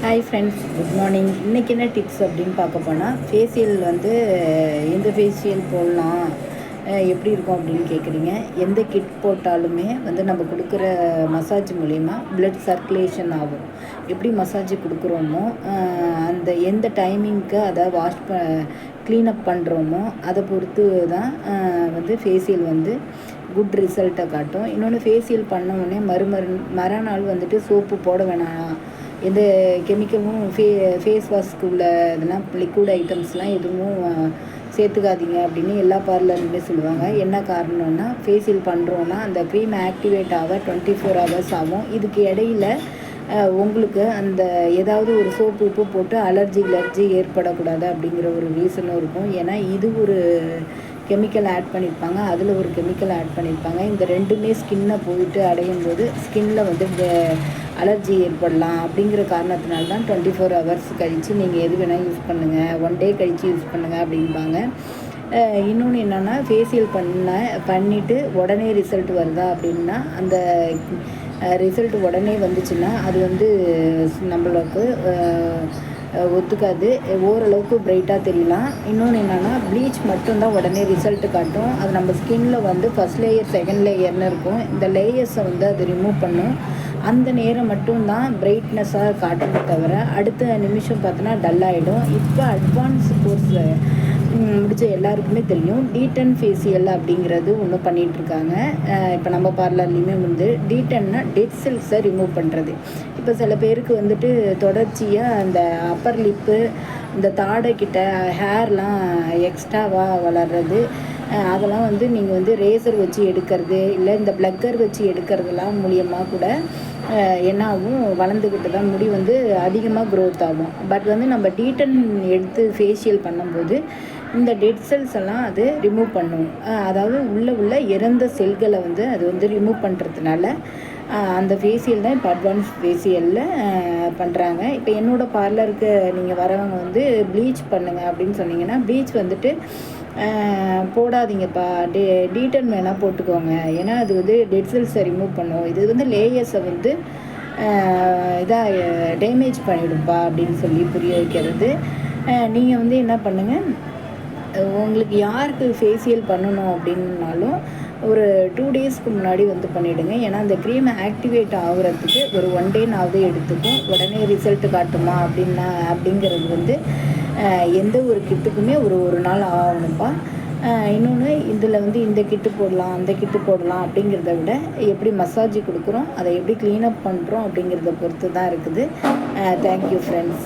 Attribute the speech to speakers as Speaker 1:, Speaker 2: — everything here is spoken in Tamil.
Speaker 1: Hi friends, good morning. இன்றைக்கி என்ன டிப்ஸ் அப்படின்னு பார்க்க போனால், ஃபேஷியல் வந்து எந்த ஃபேஷியல் போடலாம், எப்படி இருக்கும் அப்படின்னு கேட்குறீங்க. எந்த கிட் போட்டாலுமே வந்து நம்ம கொடுக்குற மசாஜ் மூலிமா பிளட் சர்க்குலேஷன் ஆகும். எப்படி மசாஜ் கொடுக்குறோமோ அந்த எந்த டைமிங்க்கு அதை க்ளீனப் பண்ணுறோமோ அதை பொறுத்து தான் வந்து ஃபேஷியல் வந்து குட் ரிசல்ட்டை காட்டும். இன்னொன்று, ஃபேஷியல் பண்ண உடனே மறுநாள் வந்துட்டு சோப்பு போட வேணாம், எந்த கெமிக்கலும் ஃபேஸ் வாஷ்க்கு உள்ள இதெல்லாம் லிக்விட் ஐட்டம்ஸ்லாம் எதுவும் சேர்த்துக்காதீங்க அப்படின்னு எல்லா பார்லருமே சொல்லுவாங்க. என்ன காரணம்னா, ஃபேஷியல் பண்ணுறோன்னா அந்த க்ரீம் ஆக்டிவேட் ஆக 24 hours ஆகும். இதுக்கு இடையில் உங்களுக்கு அந்த ஏதாவது ஒரு சோப்பு உப்பு போட்டு அலர்ஜி ஏற்படக்கூடாது அப்படிங்கிற ஒரு ரீசனும் இருக்கும். ஏன்னா இது ஒரு கெமிக்கல் ஆட் பண்ணியிருப்பாங்க, அதில் ஒரு கெமிக்கல் ஆட் பண்ணியிருப்பாங்க. இந்த ரெண்டுமே ஸ்கின்னை போயிட்டு அடையும் போது ஸ்கின்னில் வந்து அலர்ஜி ஏற்படலாம். அப்படிங்கிற காரணத்தினால தான் 24 hours கழித்து நீங்கள் எது வேணால் யூஸ் பண்ணுங்கள், 1 day கழித்து யூஸ் பண்ணுங்கள் அப்படின்பாங்க. இன்னொன்று என்னென்னா, ஃபேஷியல் பண்ணிவிட்டு உடனே ரிசல்ட் வருதா அப்படின்னா, அந்த ரிசல்ட் உடனே வந்துச்சுன்னா அது வந்து நம்மளுக்கு ஒத்துக்காது. ஓரளவுக்கு பிரைட்டாக தெரியலாம். இன்னொன்று என்னென்னா, ப்ளீச் மட்டும்தான் உடனே ரிசல்ட்டு காட்டும். அது நம்ம ஸ்கின்னில் வந்து ஃபஸ்ட் லேயர் செகண்ட் லேயர்னு இருக்கும். இந்த லேயர்ஸை வந்து அது ரிமூவ் பண்ணும். அந்த நேரம் மட்டும்தான் பிரைட்னஸாக காட்டுமே தவிர அடுத்த நிமிஷம் பார்த்தோன்னா டல் ஆகிடும். இப்போ அட்வான்ஸ் கோர்ஸ் முடித்த எல்லாருக்குமே தெரியும், D10 ஃபேஷியல் அப்படிங்கிறது ஒன்று பண்ணிகிட்ருக்காங்க. இப்போ நம்ம பார்லர்லேயுமே வந்து D10னா டெட் செல்ஸை ரிமூவ் பண்ணுறது. இப்போ சில பேருக்கு வந்துட்டு தொடர்ச்சியாக அந்த அப்பர் லிப்பு, இந்த தாடைக்கிட்ட ஹேர்லாம் எக்ஸ்ட்ராவாக வளர்கிறது, அதெல்லாம் வந்து நீங்கள் வந்து ரேசர் வச்சு எடுக்கிறது, இல்லை இந்த ப்ளக்கர் வச்சு எடுக்கிறதுலாம் மூலியமாக கூட என்னாகும், வளர்ந்துக்கிட்டு தான் முடி வந்து அதிகமாக க்ரோத் ஆகும். பட் வந்து நம்ம D10 எடுத்து ஃபேஷியல் பண்ணும்போது இந்த டெட் செல்ஸ் எல்லாம் அது ரிமூவ் பண்ணும். அதாவது உள்ள இறந்த செல்களை வந்து அது வந்து ரிமூவ் பண்ணுறதுனால அந்த ஃபேஷியல் தான் இப்போ அட்வான்ஸ் ஃபேஷியலில் பண்ணுறாங்க. இப்போ என்னோடய பார்லருக்கு நீங்கள் வரவங்க வந்து ப்ளீச் பண்ணுங்கள் அப்படின்னு சொன்னீங்கன்னா, ப்ளீச் வந்துட்டு போடாதீங்கப்பா, D10 வேணால் போட்டுக்கோங்க, ஏன்னா அது வந்து டெட் செல்ஸை ரிமூவ் பண்ணும், இது வந்து லேயர்ஸை வந்து இதாக டேமேஜ் பண்ணிவிடுப்பா அப்படின்னு சொல்லி புரிய வைக்கிறது. நீங்கள் வந்து என்ன பண்ணுங்கள், உங்களுக்கு யாருக்கு ஃபேஷியல் பண்ணணும் அப்படின்னாலும் ஒரு 2 daysக்கு முன்னாடி வந்து பண்ணிவிடுங்க. ஏன்னா அந்த க்ரீமை ஆக்டிவேட் ஆகுறதுக்கு ஒரு 1 dayனாவது எடுத்துக்கும். உடனே ரிசல்ட்டு காட்டுமா அப்படிங்கிறது வந்து எந்த ஒரு கிட்டுக்குமே ஒரு நாள் ஆகணும்ப்பா. இன்னொன்று, இதில் வந்து இந்த கிட்டு போடலாம் அந்த கிட்டு போடலாம் அப்படிங்கிறத விட எப்படி மசாஜ் கொடுக்குறோம், அதை எப்படி க்ளீனப் பண்ணுறோம் அப்படிங்கிறத பொறுத்து தான் இருக்குது. Thank you friends.